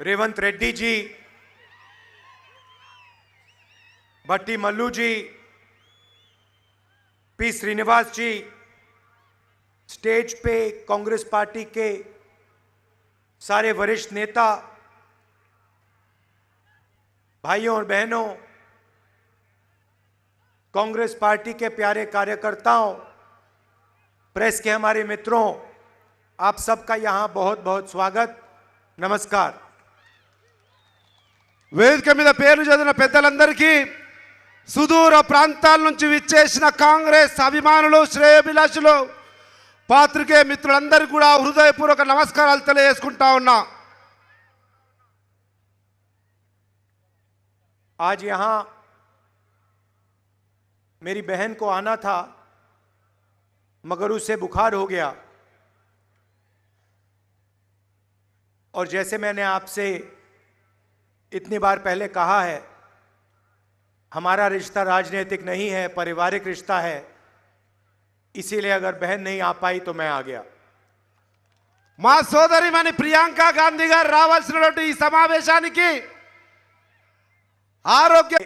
रेवंत रेड्डी जी, भट्टी मल्लू जी, P Srinivas जी, stage पे Congress party के सारे वरिष्ठ नेता, भाइयों और बहनों, कांग्रेस पार्टी के प्यारे कार्यकर्ताओं, प्रेस के हमारे मित्रों, आप सबका यहां बहुत बहुत स्वागत, नमस्कार। వేదిక మీద పేర్లు చదివిన పెద్దలందరికీ సుదూర ప్రాంతాల నుంచి విచ్చేసిన కాంగ్రెస్ అభిమానులు, శ్రేయోభిలాషులు, పాత్రికేయ మిత్రులందరికీ కూడా హృదయపూర్వక నమస్కారాలు తెలియజేసుకుంటా ఉన్నా। आज यहां मेरी बहन को आना था मगर उसे बुखार हो गया और जैसे मैंने आपसे इतनी बार पहले कहा है, हमारा रिश्ता राजनीतिक नहीं है, पारिवारिक रिश्ता है। इसीलिए अगर बहन नहीं आ पाई तो मैं आ गया। మా సోదరిమణి ప్రియాంక గాంధీ గారు రావాల్సినటువంటి ఈ సమావేశానికి ఆరోగ్య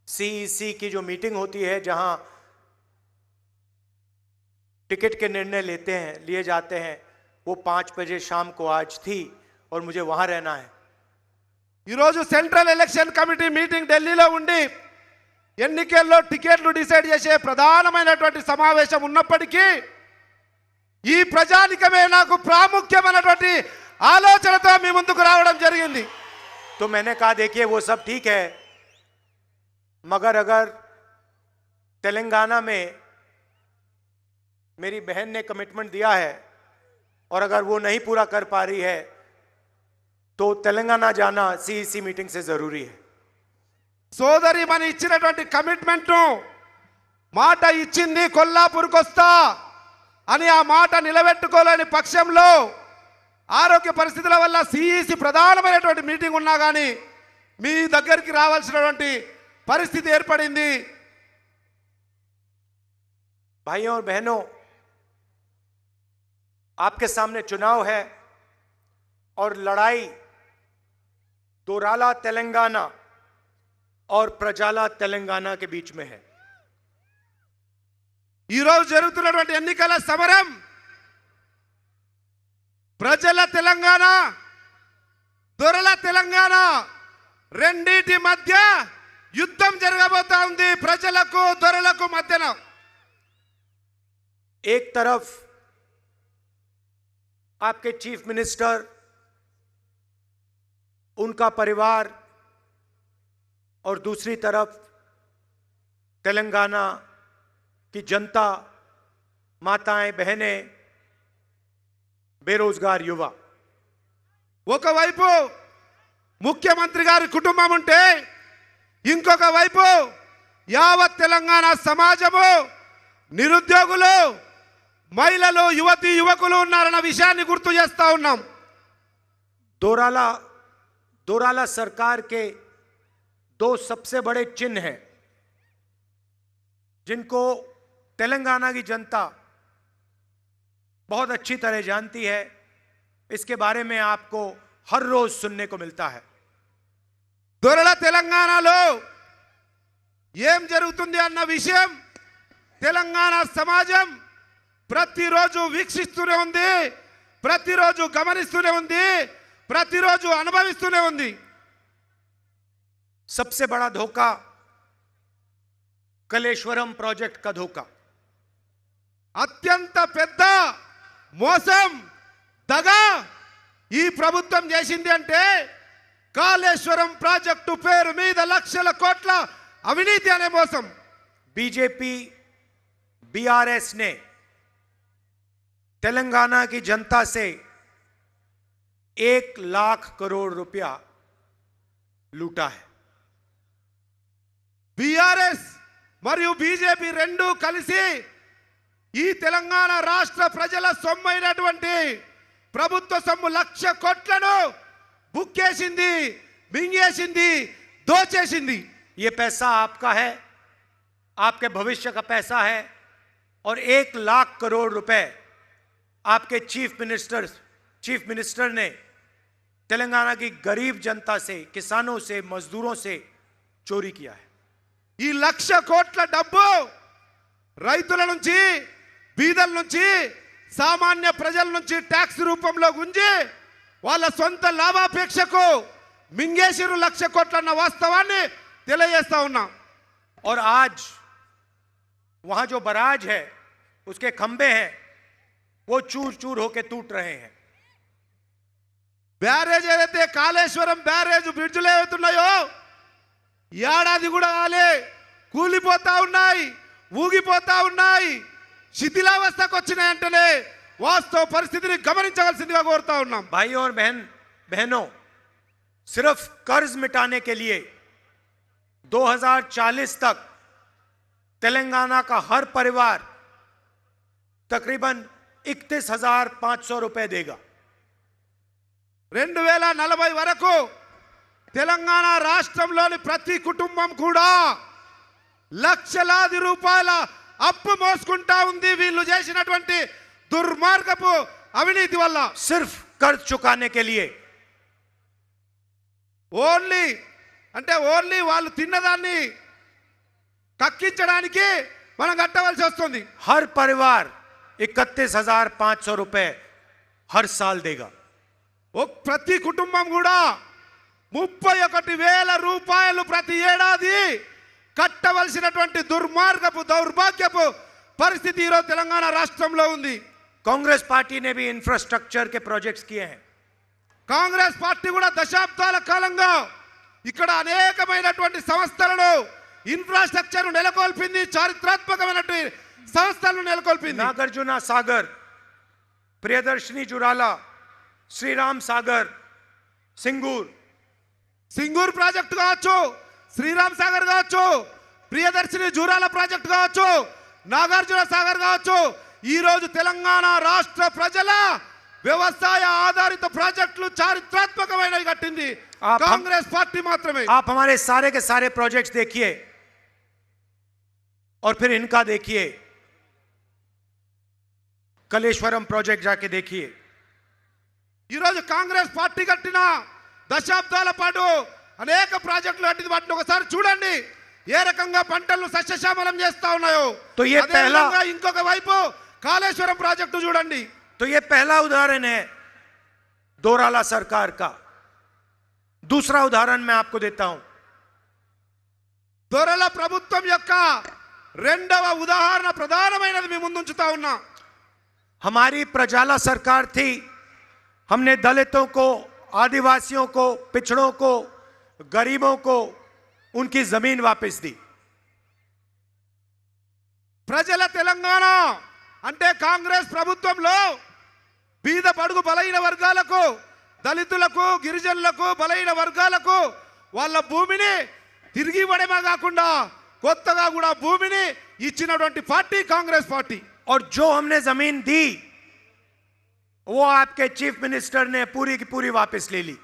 सीईसी की जो मीटिंग होती है, जहां टिकट के निर्णय लिए जाते हैं, वो 5 बजे शाम को आज थी और मुझे वहां रहना है। ఈరోజు సెంట్రల్ ఎలక్షన్ కమిటీ మీటింగ్ ఢిల్లీలో ఉండి ఎన్నికల్లో టికెట్లు డిసైడ్ చేసే ప్రధానమైనటువంటి సమావేశం ఉన్నప్పటికీ ఈ ప్రజానికమే నాకు ప్రాముఖ్యమైనటువంటి ఆలోచనతో మీ ముందుకు రావడం జరిగింది। तो मैंने कहा देखिए वो सब ठीक है, मगर अगर तेलंगाना में मेरी बहन ने कमिटमेंट दिया है और अगर वो नहीं पूरा कर पा रही है तो तेलंगाना जाना सीईसी मीटिंग से जरूरी है। సోదరి మన ఇచ్చినటువంటి కమిట్మెంట్ మాట ఇచ్చింది, కొల్లాపూర్కి వస్తా అని ఆ మాట నిలబెట్టుకోలేని పక్షంలో ఆరోగ్య పరిస్థితుల వల్ల సిఈసి ప్రధానమైనటువంటి మీటింగ్ ఉన్నా కానీ మీ దగ్గరికి రావాల్సినటువంటి परिस्थिति ఏర్పడింది। भाइयों और बहनों, आपके सामने चुनाव है और लड़ाई दोराला तेलंगाना और प्रजाला तेलंगाना के बीच में है। ఈ రోజు జరుగుతున్నటువంటి ఎన్నికల సమరం ప్రజల తెలంగాణ, దొరల తెలంగాణ రెండిటి మధ్య యుద్ధం జరగబోతా ఉంది। ప్రజలకు దొరలకు మధ్యన एक तरफ आपके चीफ मिनिस्टर, उनका परिवार और दूसरी तरफ तेलंगाना की जनता, माताएं, बहनें, बेरोजगार युवा। ఒకవైపు ముఖ్యమంత్రి గారి కుటుంబం ఉంటే ఇంకొక వైపు యావత్ తెలంగాణ సమాజము, నిరుద్యోగులు, మహిళలు, యువతి యువకులు ఉన్నారన్న విషయాన్ని గుర్తు చేస్తా ఉన్నాం। दोराला सरकार के 2 सबसे बड़े चिन्ह हैं जिनको तेलंगाना की जनता बहुत अच्छी तरह जानती है। इसके बारे में आपको हर रोज सुनने को मिलता है। దొరల తెలంగాణలో ఏం జరుగుతుంది అన్న విషయం తెలంగాణ సమాజం ప్రతిరోజు వీక్షిస్తూనే ఉంది, ప్రతిరోజు గమనిస్తూనే ఉంది, ప్రతిరోజు అనుభవిస్తూనే ఉంది। सबसे बड़ा धोखा कलेश्वरम प्रोजेक्ट का धोखा, అత్యంత పెద్ద మోసం, దగా ఈ ప్రభుత్వం చేసింది అంటే కాళేశ్వరం ప్రాజెక్టు పేరు మీద లక్షల కోట్ల అవినీతి అనే మోసం। बीजेपी बीआरएस ने तेलंगाना की जनता से 1 लाख करोड़ रुपया लूटा है। బీఆర్ఎస్ మరియు బీజేపీ రెండు కలిసి ఈ తెలంగాణ రాష్ట్ర ప్రజల సొమ్మైనటువంటి ప్రభుత్వ సొమ్ము 1,00,000 కోట్లను బుక్కేసింది, మింగేసింది, దోచేసింది। ये पैसा आपका है, आपके भविष्य का पैसा है और 1 लाख करोड़ रुपए आपके चीफ मिनिस्टर ने तेलंगाना की गरीब जनता से, किसानों से, मजदूरों से चोरी किया है। ఈ 1,00,000 కోట్ల డబ్బు రైతుల నుంచి, బీదల నుంచి, సామాన్య ప్రజల నుంచి ట్యాక్స్ రూపంలో గుంజి వాళ్ళ సొంత లాభాపేక్షకు మింగేసిరు 1,00,000 కోట్ల అన్న వాస్తవాన్ని తెలియజేస్తా ఉన్నాం. और आज वहां जो बराज है, उसके खंबे हैं, वो चूर चूर होके टूट रहे हैं। బ్యారేజ్ ఏదైతే కాళేశ్వరం బ్యారేజ్ బ్రిడ్జ్లు ఏవైతున్నాయో ఏడాది కూడా కాలే, కూలిపోతా ఉన్నాయి, ఊగిపోతా ఉన్నాయి, శిథిలావస్థకు వచ్చినాయంటేనే వాస్తవ పరిస్థితిని గమనించవలసిందిగా కోరుతా ఉన్నాం. भाई और बहनों, सिर्फ कर्ज मिटाने के लिए 2040 तक तेलंगाना का हर परिवार तकरीबन 31,500 रुपए देगा। 2040 వరకు తెలంగాణ రాష్ట్రంలోని ప్రతి కుటుంబం కూడా లక్షలాది రూపాయల అప్పు మోసుకుంటా ఉంది వీళ్ళు చేసినటువంటి దుర్మార్గపు అవినీతి వల్ల. सिर्फ कर्ज चुकाने के लिए ఓన్లీ వాళ్ళు తిన్నదాన్ని కక్కించడానికి మనం కట్టవలసి వస్తుంది. हर परिवार 31,500 रुपए हर साल देगा। ప్రతి కుటుంబం కూడా 31,000 రూపాయలు ప్రతి ఏడాది కట్టవలసినటువంటి దుర్మార్గపు దౌర్భాగ్యపు పరిస్థితి ఈరోజు తెలంగాణ రాష్ట్రంలో ఉంది. कांग्रेस पार्टी ने भी इंफ्रास्ट्रक्चर के प्रोजेक्ट्स किए हैं। కాంగ్రెస్ పార్టీ కూడా దశాబ్దాల కాలంగా ఇక్కడ అనేకమైనటువంటి సంస్థలను, ఇన్ఫ్రాస్ట్రక్చర్ నెలకొల్పింది, చారిత్రాత్మకమైనటువంటి సంస్థలను నెలకొల్పింది. नागार्जुना सागर, प्रियदर्शनी जुराला, श्रीराम सागर, సింగూర్ ప్రాజెక్టు కావచ్చు, శ్రీరామ్ సాగర్ కావచ్చు, ప్రియదర్శిని జూరాల ప్రాజెక్టు కావచ్చు, నాగార్జున సాగర్ కావచ్చు, ఈ రోజు తెలంగాణ రాష్ట్ర ప్రజల వ్యవసాయ ఆధారిత ప్రాజెక్టులు చారిత్రాత్మకమైనవి కట్టింది కాంగ్రెస్ పార్టీ మాత్రమే. आप हमारे सारे के सारे प्रोजेक्ट्स देखिए और फिर इनका देखिए। कलेश्वरम प्रोजेक्ट जाके देखिए। ఈ రోజు కాంగ్రెస్ పార్టీ కట్టిన దశాబ్దాల పాటు అనేక ప్రాజెక్టులు కట్టింది. వాటిని ఒకసారి చూడండి ఏ రకంగా పంటలను సస్యశ్యామలం చేస్తా ఉన్నాయో. तो ये ఇంకొక వైపు కాళేశ్వరం ప్రాజెక్టు చూడండి. तो ये पहला उदाहरण है दोराला सरकार का। दूसरा उदाहरण मैं आपको देता हूं। దొరల ప్రభుత్వం యొక్క రెండవ ఉదాహరణ ప్రధానమైనది మీ ముందు ఉంచుతా ఉన్నా. हमारी प्रजाला सरकार थी। हमने दलितों को, आदिवासियों को, पिछड़ों को, गरीबों को उनकी जमीन वापस दी। ప్రజల తెలంగాణ అంటే కాంగ్రెస్ ప్రభుత్వంలో బీద బడుగు బలైన వర్గాలకు, దళితులకు, గిరిజనులకు, బలైన వర్గాలకు వాళ్ళ భూమిని తిరిగి ఇవ్వడమే కాకుండా కొత్తగా కూడా భూమిని ఇచ్చినటువంటి పార్టీ కాంగ్రెస్ పార్టీ. और जो हमने जमीन दी वो आपके चीफ मिनिस्टर ने पूरी की पूरी वापस ले ली।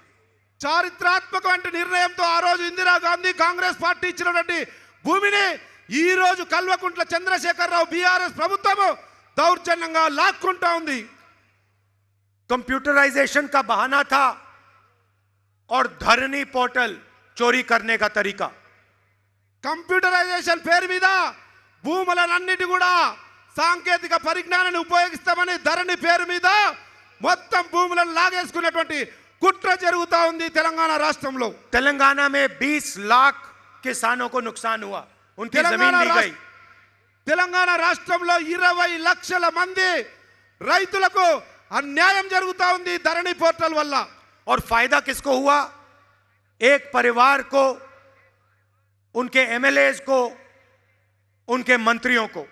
చారిత్రాత్మకమైన నిర్ణయంతో ఆ రోజు ఇందిరాగాంధీ కాంగ్రెస్ పార్టీ ఇచ్చినటువంటి భూమిని ఈ రోజు కల్వకుంట్ల చంద్రశేఖరరావు బీఆర్ఎస్ ప్రభుత్వం దౌర్జన్యంగా లాక్కుంటా ఉంది. कंप्यूटराइजेशन का बहाना था और धरनी पोर्टल चोरी करने का तरीका। కంప్యూటరైజేషన్ పేరు మీద భూములన్నిటి కూడా సాంకేతిక పరిజ్ఞానాన్ని ఉపయోగిస్తామని ధరణి పేరు మీద మొత్తం భూములను లాగేసుకున్నటువంటి కుట్ర జరుగుతా ఉంది తెలంగాణ రాష్ట్రంలో. तेलंगाना में 20 लाख किसानों को नुकसान हुआ, उनकी जमीन ली गई। తెలంగాణ రాష్ట్రంలో 20 లక్షల మంది రైతులకు అన్యాయం జరుగుతా ఉంది ధరణి పోర్టల్ వల్ల. और फायदा किसको हुआ? एक परिवार को, उनके एमएलएज को, उनके मंत्रियों को।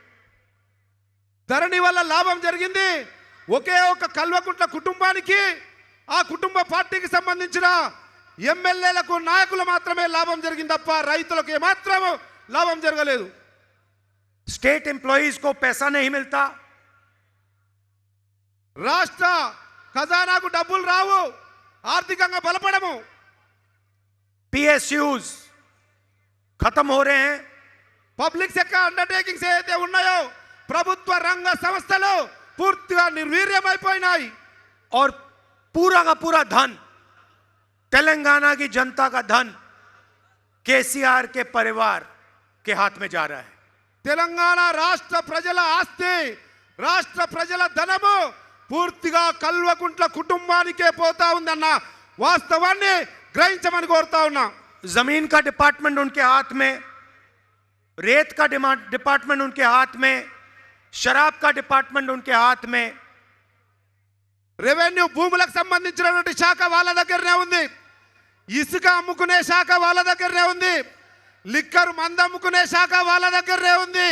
ధరణి వల్ల లాభం జరిగింది ఒకే ఒక కల్వకుంట్ల కుటుంబానికి, ఆ కుటుంబ పార్టీకి సంబంధించిన ఎమ్మెల్యేలకు, నాయకులు మాత్రమే లాభం జరిగింది తప్ప రైతులకు ఏమాత్రం లాభం జరగలేదు. स्टेट एम्प्लॉइज को पैसा नहीं मिलता, రాష్ట్ర ఖజానాకు డబ్బులు రావు, ఆర్థికంగా బలపడము. पीएसयूज खत्म हो रहे हैं। పబ్లిక్ సెక్టర్ అండర్టేకింగ్స్ ఏదైతే ఉన్నాయో ప్రభుత్వ రంగ సంస్థలు పూర్తిగా నిర్వీర్యమైపోయినాయి. और पूरा का पूरा धन तेलंगाना की जनता का धन केसीआर के परिवार के हाथ में जा रहा है। తెలంగాణ రాష్ట్ర ప్రజల ఆస్తి, రాష్ట్ర ప్రజల ధనము పూర్తిగా కల్వకుంట్ల కుటుంబానికే పోతా ఉందన్న వాస్తవాన్ని గ్రహించమని కోరుతా ఉన్నా. जमीन का डिपार्टमेंट उनके हाथ में, रेत का डिपार्टमेंट उनके हाथ में, शराब का डिपार्टमेंट उनके हाथ में, రెవెన్యూ భూములకు సంబంధించినటువంటి శాఖ వాళ్ళ దగ్గరనే ఉంది, ఇసుక అమ్ముకునే శాఖ వాళ్ళ దగ్గరనే ఉంది, లిక్కర్ మందు అమ్ముకునే శాఖ వాళ్ళ దగ్గరనే ఉంది,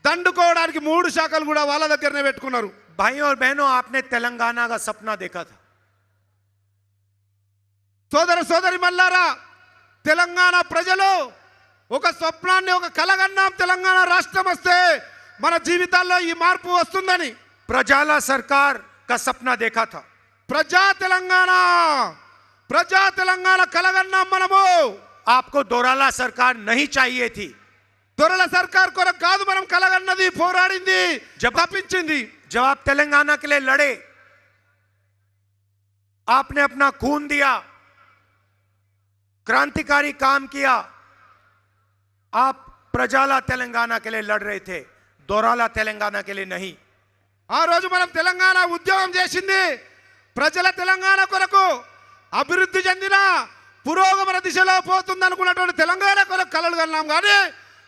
దండుకోవడానికి 3 శాఖలు కూడా వాళ్ళ దగ్గరనే పెట్టుకున్నారు. भाई और बहनों, आपने तेलंगाना का सपना देखा था। సోదర సోదరి మల్లారా, తెలంగాణ ప్రజలు ఒక స్వప్నాన్ని, ఒక కలగన్నాం, తెలంగాణ రాష్ట్రం వస్తే మన జీవితాల్లో ఈ మార్పు వస్తుందని. प्रजाला सरकार का सपना देखा था। ప్రజా తెలంగాణ కలగన్నాం మనము. आपको दोराला सरकार नहीं चाहिए थी। దొరల సర్కార్ కొరకు కాదు మనం కలగన్నది, పోరాడింది, తప్పించింది. जब आप तेलंगाना के लिए लड़े, आपने अपना खून दिया, क्रांतिकारी काम किया। आप प्रजाला तेलंगाना के लिए लड़ रहे थे, दोराला तेलंगाना के लिए नहीं। ఆ రోజు మనం తెలంగాణ ఉద్యమం చేసింది ప్రజల తెలంగాణ కొరకు, అభివృద్ధి చెందిన పురోగమన దిశలో పోతుందనుకున్నటువంటి తెలంగాణ కొరకు కలలు కన్నాం, కానీ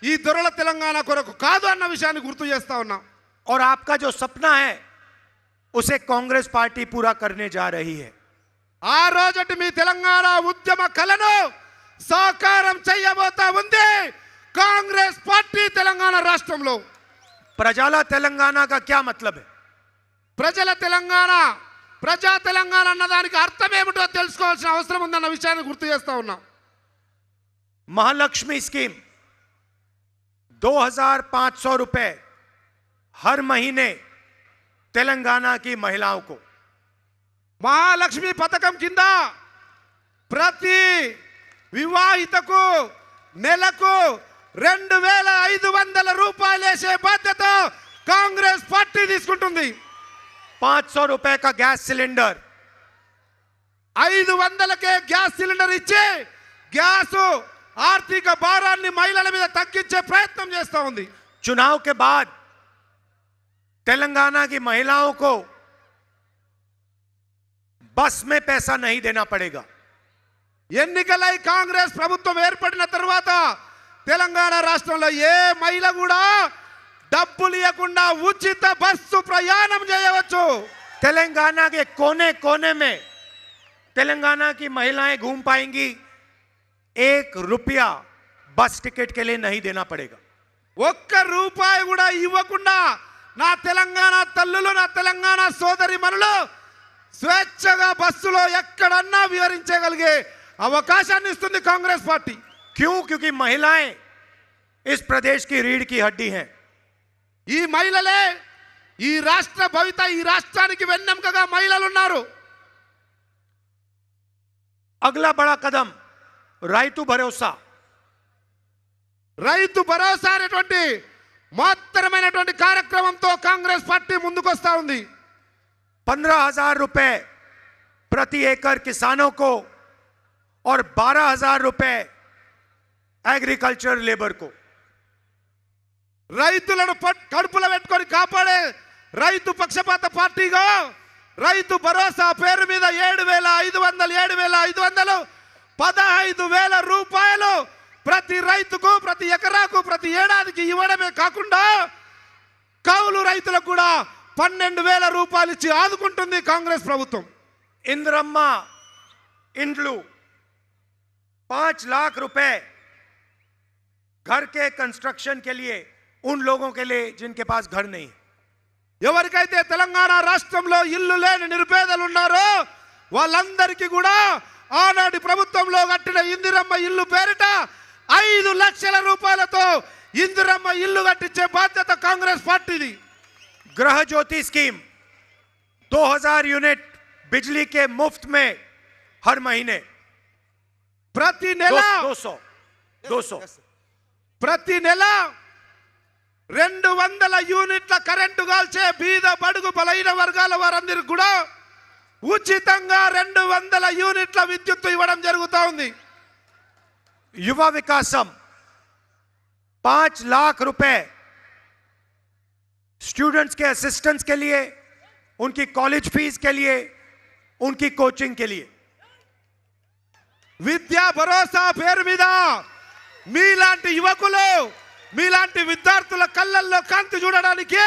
ఈ దొరల తెలంగాణ కొరకు కాదు అన్న విషయాన్ని గుర్తు చేస్తా ఉన్నాం. और आपका जो सपना है उसे कांग्रेस पार्टी पूरा करने जा रही है। ఆ రోజటి మీ తెలంగాణ ఉద్యమ కలను సాకారం చేయబోతా ఉంది కాంగ్రెస్ పార్టీ తెలంగాణ రాష్ట్రంలో. प्रजाला तेलंगाना का क्या मतलब है? ప్రజల తెలంగాణ, ప్రజా తెలంగాణ అన్నదానికి అర్థం ఏమిటో తెలుసుకోవాల్సిన అవసరం ఉందన్న విషయాన్ని గుర్తు చేస్తా ఉన్నాం. महालक्ष्मी स्कीम 2500 रुपए हर महीने तेलंगाना की महिलाओं को। మహాలక్ష్మి పథకం కింద ప్రతి వివాహితకు నెలకు 2500 రూపాయలు వేసే బాధ్యత కాంగ్రెస్ పార్టీ తీసుకుంటుంది. 500 रुपए का गैस सिलेंडर, 500కే గ్యాస్ సిలిండర్ ఇచ్చి గ్యాస్ ఆర్థిక భారాన్ని మహిళల మీద తగ్గించే ప్రయత్నం చేస్తా ఉంది. चुनाव के बाद तेलंगाना की महिलाओं को बस में पैसा नहीं देना पड़ेगा। ఎన్నికలై కాంగ్రెస్ ప్రభుత్వం ఏర్పడిన తర్వాత తెలంగాణ రాష్ట్రంలో ఏ మహిళ కూడా డబ్బులు ఇవ్వకుండా ఉచిత బస్సు ప్రయాణం చేయవచ్చు. तेलंगाना के कोने कोने में तेलंगाना की महिलाएं घूम पाएंगी। 1 रुपया बस टिकट के लिए नहीं देना पड़ेगा। 1 రూపాయి కూడా ఇవ్వకుండా నా తెలంగాణ తల్లులు, నా తెలంగాణ సోదరి మనులు స్వేచ్ఛగా బస్సులో ఎక్కడన్నా విహరించగలిగే అవకాశాన్ని ఇస్తుంది కాంగ్రెస్ పార్టీ. क्यों? क्योंकि महिलाएं इस प्रदेश की रीढ़ की हड्डी हैं। ఈ మహిళలే ఈ రాష్ట్ర భవిత, ఈ రాష్ట్రానికి వెన్నెముకగా మహిళలు ఉన్నారు. अगला बड़ा कदम రైతు భరోసా. రైతు భరోసా అనేటువంటి మహత్తరమైనటువంటి కార్యక్రమంతో కాంగ్రెస్ పార్టీ ముందుకు వస్తా ఉంది. 15,000 रुपए प्रति एकड़ किसानों को और 12,000 रुपए एग्रीकल्चर लेबर को। రైతులను కడుపులో పెట్టుకొని కాపాడే రైతు పక్షపాత పార్టీగా రైతు భరోసా పేరు మీద 7,500 15,000 రూపాయలు ప్రతి రైతుకు, ప్రతి ఎకరాకు, ప్రతి ఏడాదికి ఇవ్వడమే కాకుండా కౌలు రైతులకు కూడా 12,000 రూపాయలు ఇచ్చి ఆదుకుంటుంది కాంగ్రెస్ ప్రభుత్వం. इंद्रम्मा इंड्लू 5 लाख रुपए घर के कंस्ट्रक्शन के लिए उन लोगों के लिए जिनके पास घर नहीं। ఎవరికైతే తెలంగాణ రాష్ట్రంలో ఇల్లు లేని నిరుపేదలు ఉన్నారో వాళ్ళందరికీ కూడా ఆనాటి ప్రభుత్వంలో కట్టిన ఇందిరమ్మ ఇల్లు పేరిట 5 లక్షల రూపాయలతో ఇందిరమ్మ ఇల్లు కట్టించే బాధ్యత కాంగ్రెస్ పార్టీది. गृह ज्योति स्कीम 2000 यूनिट बिजली के मुफ्त में हर महीने। ప్రతి నెల 200 ప్రతి నెల 200 యూనిట్ల కరెంటు కాల్చే బీద బడుగు బలైన వర్గాల వారందరికీ కూడా ఉచితంగా 200 యూనిట్ల విద్యుత్ ఇవ్వడం జరుగుతా ఉంది. युवा विकासम 5 लाख रुपए स्टूडेंट्स के असिस्टेंट्स के लिए, उनकी कॉलेज फीस के लिए, उनकी कोचिंग के लिए. విద్యా భరోసా పేరు మీద మీలాంటి యువకులు, మీలాంటి విద్యార్థుల కళ్ళల్లో కాంతి చూడడానికి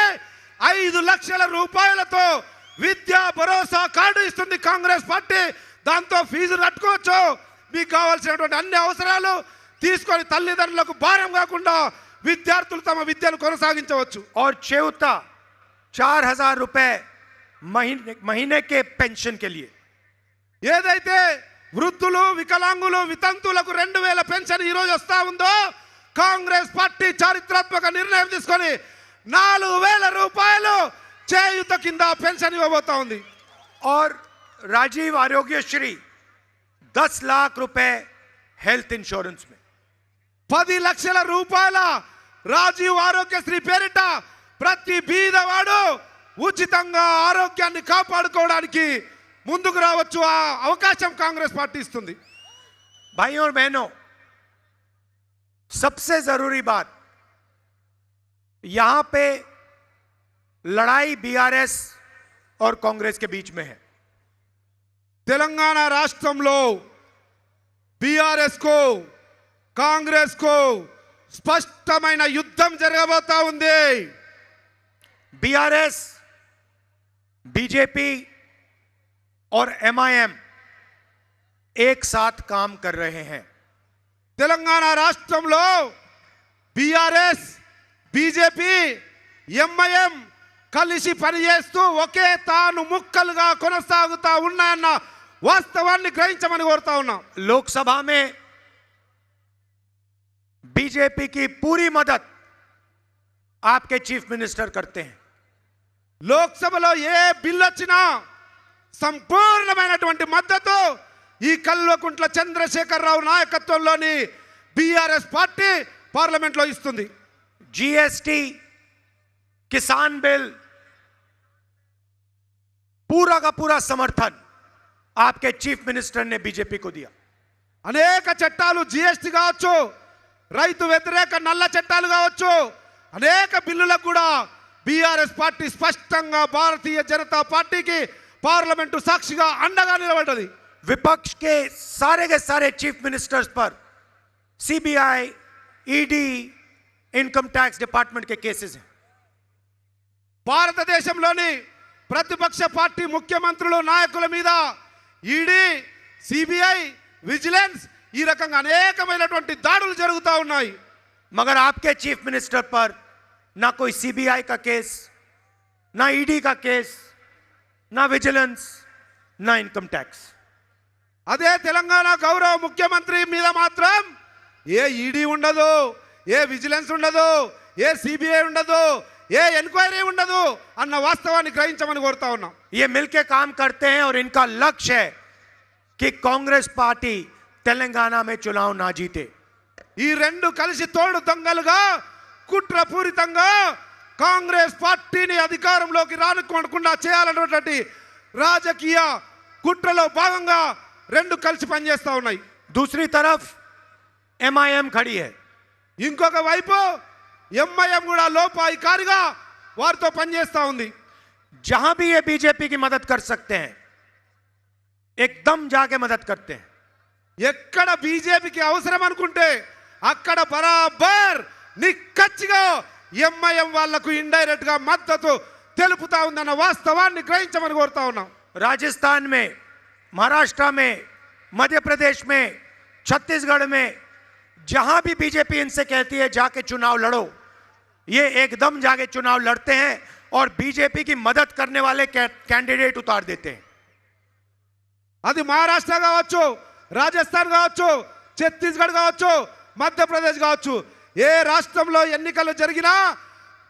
5 లక్షల రూపాయలతో విద్యా భరోసా కార్డు ఇస్తుంది కాంగ్రెస్ పార్టీ. దాంతో ఫీజు కట్టుకోవచ్చు. మీకు కావాల్సినటువంటి అన్ని అవసరాలు తీసుకొని తల్లిదండ్రులకు భారం కాకుండా విద్యార్థులు తమ విద్యను కొనసాగించవచ్చు. और चौथा 4000 रुपए महीने के पेंशन के लिए. ఏదైతే వృద్ధులు, వికలాంగులు, వితంతులకు 2000 పెన్షన్ ఈ రోజు వస్తా ఉందో, కాంగ్రెస్ పార్టీ చారిత్రాత్మక నిర్ణయం తీసుకొని 4000 రూపాయలు చేయుత కింద పెన్షన్ ఇవ్వబోతా ఉంది. और राजीव आरोग्यश्री 10 लाख रुपए हेल्थ इंश्योरेंस में. 10 లక్షల రూపాయల రాజీవ్ ఆరోగ్యశ్రీ పేరిట ప్రతి బీదవాడు ఉచితంగా ఆరోగ్యాన్ని కాపాడుకోవడానికి ముందుకు రావచ్చు. ఆ అవకాశం కాంగ్రెస్ పార్టీ ఇస్తుంది. भाइयों और बहनों, सबसे जरूरी बात, यहां पे लड़ाई बीआरएस और कांग्रेस के बीच में है. తెలంగాణ రాష్ట్రంలో బీఆర్ఎస్ కు, కాంగ్రెస్ కు స్పష్టమైన యుద్ధం జరగబోతా ఉంది. बीआरएस, बीजेपी और एमआईएम एक साथ काम कर रहे हैं. తెలంగాణ రాష్ట్రంలో బీఆర్ఎస్, బీజేపీ, ఎంఐఎం కలిసి పనిచేస్తూ ఒకే తాను ముక్కలుగా కొనసాగుతా ఉన్నాయన్న వాస్తవాన్ని గ్రహించమని కోరుతా ఉన్నా. लोकसभा में बीजेपी की पूरी मदद आपके चीफ मिनिस्टर करते हैं. లోక్సభలో ఏ బిల్లు వచ్చినా సంపూర్ణమైనటువంటి మద్దతు ఈ కల్వకుంట్ల చంద్రశేఖరరావు నాయకత్వంలోని బీఆర్ఎస్ పార్టీ పార్లమెంట్లో ఇస్తుంది. जीएसटी, किसान बिल, पूरा का पूरा समर्थन आपके चीफ मिनिस्टर ने बीजेपी को दिया. అనేక చట్టాలు, జిఎస్టీ కావచ్చు, రైతు వ్యతిరేక నల్ల చట్టాలు కావచ్చు, అనేక బిల్లులకు కూడా బీఆర్ఎస్ పార్టీ స్పష్టంగా భారతీయ జనతా పార్టీకి పార్లమెంటు సాక్షిగా అండగా నిలబడ్డది. विपक्ष के सारे चीफ मिनिस्टर्स पर CBI, ED, income tax department के केसेस हैं. భారతదేశంలోని ప్రతిపక్ష పార్టీ ముఖ్యమంత్రులు, నాయకుల మీద ఈడీ, సిబిఐ, విజిలెన్స్ ఈ రకంగా అనేకమైనటువంటి దాడులు జరుగుతూ ఉన్నాయి. मगर आपके चीफ मिनिस्टर पर ना कोई सीबीआई का केस, ना ईडी का केस, ना विजिलेंस, ना इनकम टैक्स. అదే తెలంగాణ గౌరవ ముఖ్యమంత్రి మీద మాత్రం ఏ ఈడీ ఉండదు, ఏ విజిలెన్స్ ఉండదు, ఏ సిబిఐ ఉండదు, ఏ ఎంక్వైరీ ఉండదు అన్న వాస్తవాన్ని గ్రహించమని కోరుతా ఉన్నాం. ये मिलके काम करते हैं और इनका लक्ष्य है कि कांग्रेस पार्टी तेलंगाना में चुनाव ना जीते. ఈ రెండు కలిసి తోడు దొంగలుగా కుట్రపూరితంగా కాంగ్రెస్ పార్టీని అధికారంలోకి రానుకోకుండా చేయాలన్నటువంటి రాజకీయ కుట్రలో భాగంగా రెండు కలిసి పనిచేస్తా ఉన్నాయి. दूसरी तरफ एमआईएम खड़ी है. ఇంకొక వైపు ఎంఐఎం కూడా లోపాయికారిగా వారితో పనిచేస్తా ఉంది. जहां भी ये बीजेपी की मदद कर सकते हैं, एकदम जाके मदद करते हैं. ఎక్కడ బీజేపీకి అవసరం అనుకుంటే అక్కడ బరాబర్ నిక్కచ్చిగా ఎంఐఎం వాళ్లకు ఇండైరెక్ట్ గా మద్దతు తెలుపుతా ఉందన్న వాస్తవాన్ని గ్రహించమని కోరుతా ఉన్నాం. राजस्थान में, महाराष्ट्र में, मध्य प्रदेश में, छत्तीसगढ़ में, जहां भी बीजेपी इनसे कहती है जाके चुनाव लड़ो, ये एकदम जाके चुनाव लड़ते हैं और बीजेपी की मदद करने वाले कैंडिडेट उतार देते हैं. అది మహారాష్ట్ర కావచ్చు, రాజస్థాన్ కావచ్చు, ఛత్తీస్గఢ్ కావచ్చు, మధ్యప్రదేశ్ కావచ్చు, ఏ రాష్ట్రంలో ఎన్నికలు జరిగినా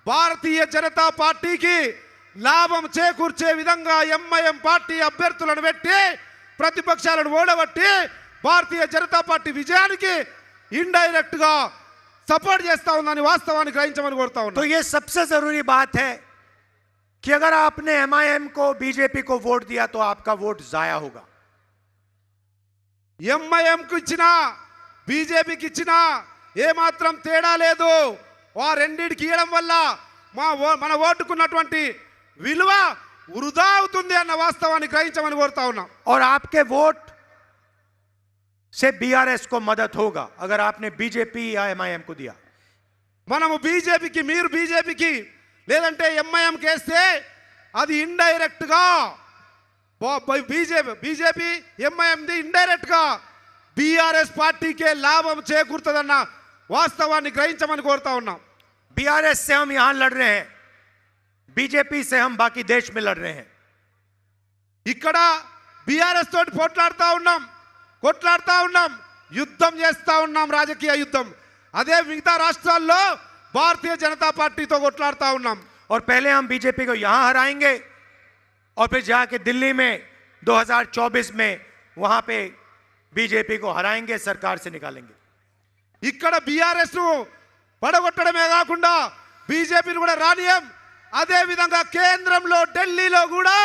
భారతీయ జనతా పార్టీకి లాభం చేకూర్చే విధంగా ఎంఐఎం పార్టీ అభ్యర్థులను పెట్టి ప్రతిపక్షాలను ఓడగొట్టి భారతీయ జనతా పార్టీ విజయానికి ఇండైరెక్ట్ గా సపోర్ట్ చేస్తా ఉందని వాస్తవాన్ని గ్రహించమని కోరుతా तो ఉన్నా. ये सबसे जरूरी बात है कि अगर आपने एमआईएम को, बीजेपी को वोट दिया तो आपका वोट जाया होगा। ఎంఐఎంకు ఇచ్చినా బీజేపీకి ఇచ్చినా ఏమాత్రం తేడా లేదు. ఆ రెండిటికి ఇవ్వడం వల్ల మన ఓటుకున్నటువంటి విలువ వృధా అవుతుంది అన్న వాస్తవాన్ని గ్రహించమని కోరుతా ఉన్నాం. और आपके वोट से बीआरएस को मदद होगा अगर आपने बीजेपी या एमआईएम को दिया। మనము బీజేపీకి, మీరు బీజేపీకి లేదంటే ఎంఐఎంకి వేస్తే అది ఇండైరెక్ట్ గా బీజేపీ ఎంఐఎంది ఇండైరెక్ట్ గా బీఆర్ఎస్ పార్టీకే లాభం చేకూరుతుందన్న వాస్తవాన్ని గ్రహించమని కోరుతా ఉన్నాం. बीआरएस से हम यहां लड़ रहे हैं, बीजेपी से हम बाकी देश में लड़ रहे हैं। ఇక్కడ బీఆర్ఎస్ తోటి కొట్లాడుతా ఉన్నాం, యుద్ధం చేస్తా ఉన్నాం, రాజకీయ యుద్ధం. అదే మిగతా రాష్ట్రాల్లో భారతీయ జనతా పార్టీతో కొట్లాడుతా ఉన్నాం. और पहले हम बीजेपी को यहां हराएंगे और फिर जाके दिल्ली में 2024 में वहां पे बीजेपी को हराएंगे, सरकार से निकालेंगे। ఇక్కడ బీఆర్ఎస్ ను పడగొట్టడమే కాకుండా బీజేపీని కూడా రానియం. అదే విధంగా కేంద్రంలో ఢిల్లీలో కూడా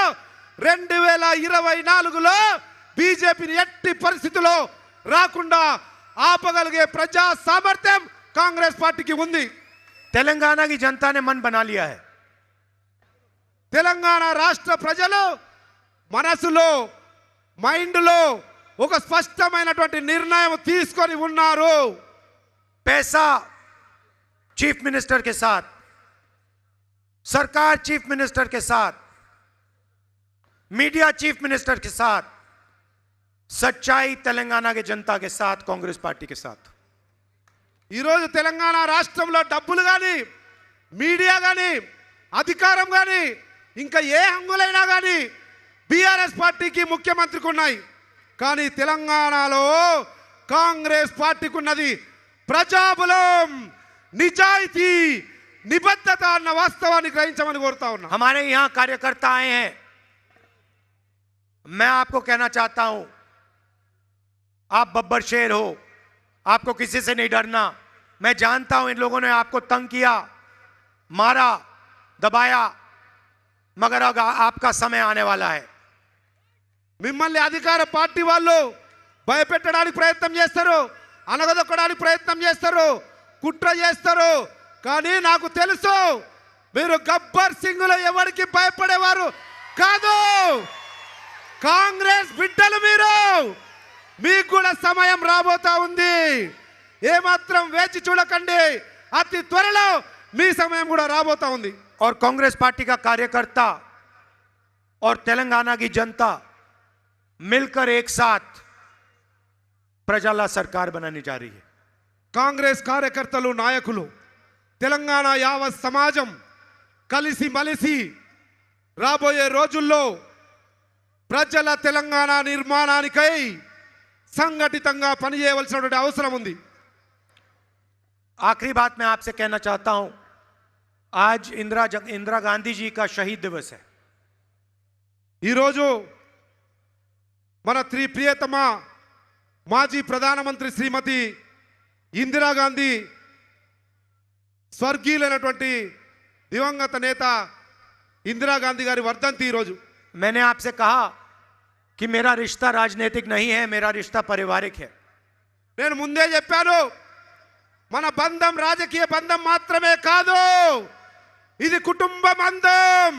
2024లో బీజేపీని ఎట్టి పరిస్థితుల్లో రాకుండా ఆపగలిగే ప్రజా సామర్థ్యం కాంగ్రెస్ పార్టీకి ఉంది. तेलंगाना की जनता ने मन बना लिया है। తెలంగాణ రాష్ట్ర ప్రజలు మనసులో, మైండ్లో ఒక స్పష్టమైనటువంటి నిర్ణయం తీసుకొని ఉన్నారు. पैसा चीफ मिनिस्टर के साथ, सरकार चीफ मिनिस्टर के साथ, मीडिया चीफ मिनिस्टर के साथ, सच्चाई तेलंगाना के जनता के साथ, कांग्रेस पार्टी के साथ। ఈరోజు తెలంగాణ రాష్ట్రంలో డబ్బులు కానీ, మీడియా కానీ, అధికారం కానీ, ఇంకా ఏ హంగులైనా కానీ బీఆర్ఎస్ పార్టీకి, ముఖ్యమంత్రికి ఉన్నాయి. కానీ తెలంగాణలో కాంగ్రెస్ పార్టీకి ఉన్నది ప్రజాబలం, నిజాయితీ, నిబద్ధత అన్న వాస్తవాన్ని గ్రహించమని కోరుతా ఉన్నా. हमारे यहां कार्यकर्ता आए हैं, मैं आपको कहना चाहता हूं, आप बब्बर शेर हो, आपको किसी से नहीं डरना। मैं जानता हूं इन लोगों ने आपको तंग किया, मारा, दबाया, मगर अब आपका समय आने वाला है। మిమ్మల్ని అధికార పార్టీ వాళ్ళు భయపెట్టడానికి ప్రయత్నం చేస్తారు, అనగదొక్కడానికి ప్రయత్నం చేస్తారు, కుట్ర చేస్తారు. కానీ నాకు తెలుసు మీరు గబ్బర్ సింగ్లో ఎవరికి భయపడేవారు కాదు. కాంగ్రెస్ బిడ్డలు మీరు, మీకు కూడా సమయం రాబోతా ఉంది. ఏమాత్రం వేచి చూడకండి, అతి త్వరలో మీ సమయం కూడా రాబోతా ఉంది. और कांग्रेस पार्टी का कार्यकर्ता और तेलंगाना की जनता मिलकर एक साथ प्रजाला सरकार बनाने जा रही है। కాంగ్రెస్ కార్యకర్తలు, నాయకులు, తెలంగాణ యావత్ సమాజం కలిసి మలిసి రాబోయే రోజుల్లో ప్రజల తెలంగాణ నిర్మాణానికై సంఘటితంగా పనిచేయవలసినటువంటి అవసరం ఉంది. आखिरी बात मैं आपसे कहना चाहता हूं, आज इंदिरा गांधी जी का शहीद दिवस है। ఈరోజు మన ప్రియతమ మాజీ ప్రధానమంత్రి శ్రీమతి ఇందిరాగాంధీ, స్వర్గీయులైనటువంటి దివంగత నేత ఇందిరాగాంధీ గారి వర్ధంతి ఈరోజు. मैंने आपसे कहा कि मेरा रिश्ता राजनीतिक नहीं है, मेरा रिश्ता पारिवारिक है। నేను ముందే చెప్పాను, మన బంధం రాజకీయ బంధం మాత్రమే కాదు, ఇది కుటుంబ బంధం,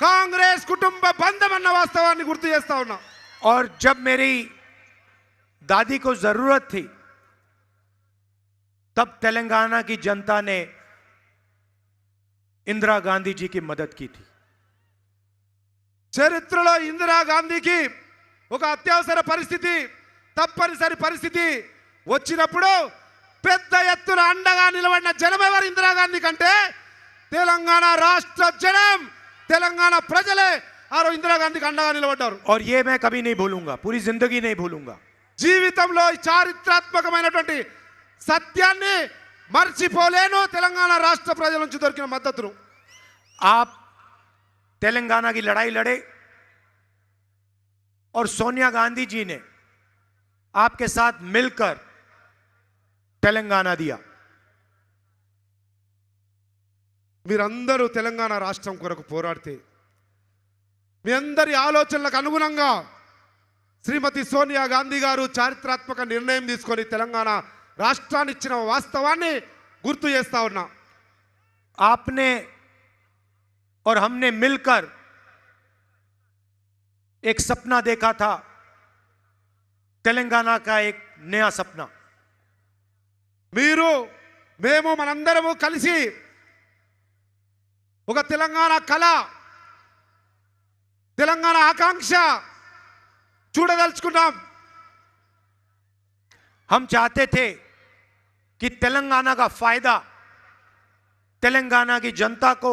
కాంగ్రెస్ కుటుంబ బంధం అన్న వాస్తవాన్ని గుర్తు చేస్తా ఉన్నా. और जब मेरी दादी को जरूरत थी तब तेलंगाना की जनता ने इंदिरा गांधी जी की मदद की थी। చరిత్రలో ఇందిరాగాంధీకి ఒక అత్యవసర పరిస్థితి, తప్పనిసరి పరిస్థితి వచ్చినప్పుడు పెద్ద ఎత్తున అండగా నిలబడిన జనం ఎవరు ఇందిరాగాంధీ కంటే? తెలంగాణ రాష్ట్ర జనం, తెలంగాణ ప్రజలే ఆ రోజు ఇందిరాగాంధీకి అండగా నిలబడ్డారు. और ये मैं कभी नहीं भूलूंगा, पूरी जिंदगी नहीं भूलूंगा। జీవితంలో ఈ చారిత్రాత్మకమైనటువంటి సత్యాన్ని మర్చిపోలేను. తెలంగాణ రాష్ట్ర ప్రజల నుంచి దొరికిన మద్దతును. आप तेलंगाना की लड़ाई लड़े और सोनिया गांधी जी ने आपके साथ मिलकर तेलंगाना दिया। మీరందరూ తెలంగాణ రాష్ట్రం కొరకు పోరాడితే మీ అందరి ఆలోచనలకు అనుగుణంగా శ్రీమతి సోనియా గాంధీ గారు చారిత్రాత్మక నిర్ణయం తీసుకొని తెలంగాణ రాష్ట్రాన్ని ఇచ్చిన వాస్తవాన్ని గుర్తు చేస్తా ఉన్నా. आपने और हमने मिलकर एक सपना देखा था, तेलंगाना का एक नया सपना. మీరు మేము మనందరము కలిసి ఒక తెలంగాణ కళ, తెలంగాణ ఆకాంక్ష చూడదలుచుకున్నాం. हम चाहते थे कि तेलंगाना का फायदा तेलंगाना की जनता को,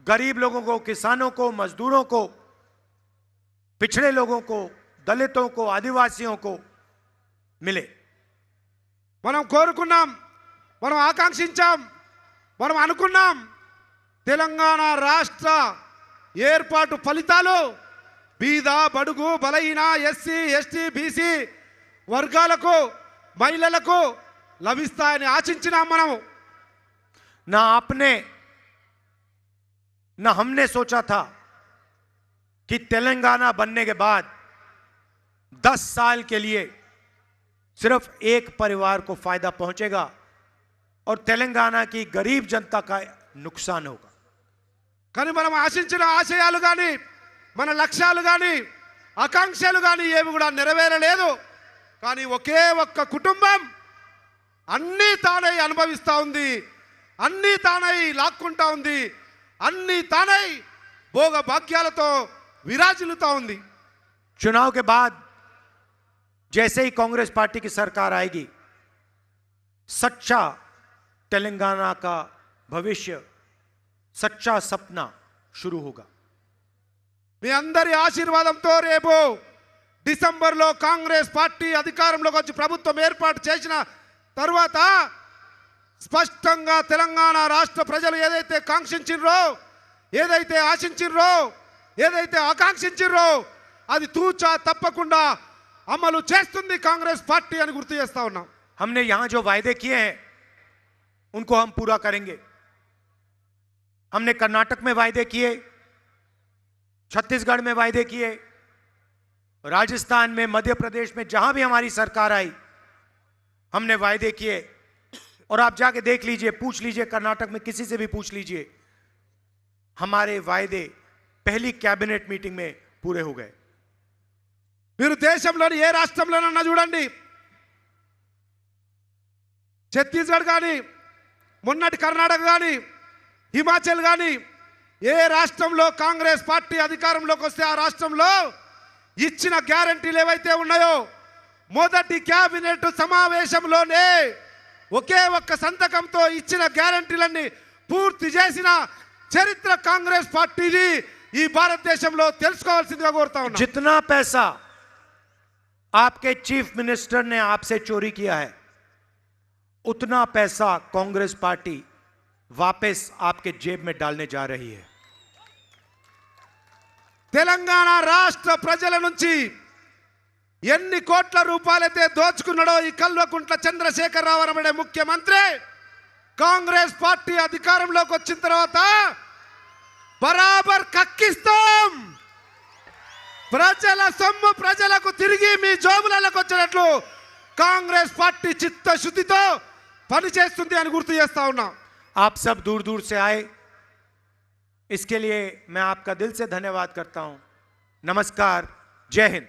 गरीब लोगों को, किसानों को, मजदूरों को, पिछड़े लोगों को, दलितों को, आदिवासियों को मिले. మనం కోరుకున్నాం, మనం ఆకాంక్షించాం, మనం అనుకున్నాం తెలంగాణ రాష్ట్ర ఏర్పాటు ఫలితాలు బీద, బడుగు, బలహీన, ఎస్సీ, ఎస్టీ, బీసీ వర్గాలకు, మహిళలకు లభిస్తాయని ఆశించినాం. మనము ना आपने ना हमने सोचा था कि तेलंगाना बनने के बाद 10 साल के लिए सिर्फ एक परिवार को फायदा पहुंचेगा और तेलंगाना की गरीब जनता का नुकसान होगा. కానీ మనం ఆశించిన ఆశయాలు కానీ, మన లక్ష్యాలు కానీ, ఆకాంక్షలు కానీ ఏవి కూడా నెరవేరలేదు. కానీ ఒకే ఒక్క కుటుంబం అన్నీ తానై అనుభవిస్తూ ఉంది, అన్నీ తానై లాక్కుంటా ఉంది, అన్నీ తానై భోగ భాగ్యాలతో విరాజిల్లుతా ఉంది. चुनाव के बाद जैसे ही कांग्रेस पार्टी की सरकार आएगी, सच्चा तेलंगाना का भविष्य, सच्चा सपना शुरू होगा. మీ అందరి ఆశీర్వాదంతో రేపు డిసెంబర్లో కాంగ్రెస్ పార్టీ అధికారంలోకి వచ్చి ప్రభుత్వం ఏర్పాటు చేసిన తర్వాత స్పష్టంగా తెలంగాణ రాష్ట్ర ప్రజలు ఏదైతే కాంక్షించిర్రో, ఏదైతే ఆశించిర్రో, ఏదైతే ఆకాంక్షించిర్రో అది తూచా తప్పకుండా అమలు చేస్తుంది కాంగ్రెస్ పార్టీ అని గుర్తు చేస్తా ఉన్నాం. हमने यहां जो वायदे किए हैं उनको हम पूरा करेंगे. हमने कर्नाटक में वायदे किए, छत्तीसगढ़ में वायदे किए, राजस्थान में, मध्य प्रदेश में, जहां भी हमारी सरकार आई हमने वायदे किए. और आप जाके देख लीजिए, पूछ लीजिए, कर्नाटक में किसी से भी पूछ लीजिए, हमारे वायदे पहली कैबिनेट मीटिंग में पूरे हो गए. మీరు దేశంలోని ఏ రాష్ట్రంలోనన్నా చూడండి, ఛత్తీస్గఢ్ కానీ, మొన్నటి కర్ణాటక కానీ, హిమాచల్ కానీ, ఏ రాష్ట్రంలో కాంగ్రెస్ పార్టీ అధికారంలోకి వస్తే ఆ రాష్ట్రంలో ఇచ్చిన గ్యారంటీలు ఏవైతే ఉన్నాయో మొదటి కేబినెట్ సమావేశంలోనే ఒకే ఒక్క సంతకంతో ఇచ్చిన గ్యారంటీలన్నీ పూర్తి చేసిన చరిత్ర కాంగ్రెస్ పార్టీది ఈ భారతదేశంలో తెలుసుకోవాల్సిందిగా కోరుతా ఉన్నా. जितना पैसा आपके चीफ मिनिस्टर ने आपसे चोरी किया है, उतना पैसा कांग्रेस पार्टी वापस आपके जेब में डालने जा रही है. తెలంగాణ రాష్ట్ర ప్రజల నుంచి ఎన్ని కోట్ల రూపాయలైతే దోచుకున్నాడో ఈ కల్వకుంట్ల చంద్రశేఖరరావు అనే ముఖ్యమంత్రి కాంగ్రెస్ పార్టీ అధికారంలోకి వచ్చిన తర్వాత బరాబర్ కక్కిస్తాం. ప్రజల సొమ్ము ప్రజలకు తిరిగి మీ జోబులకు వచ్చినట్లు కాంగ్రెస్ పార్టీ చిత్తశుద్ధితో పనిచేస్తుంది అని గుర్తు చేస్తా ఉన్నా. आप सब दूर दूर से आए, इसके लिए मैं आपका दिल से धन्यवाद करता हूं. नमस्कार, जय हिंद.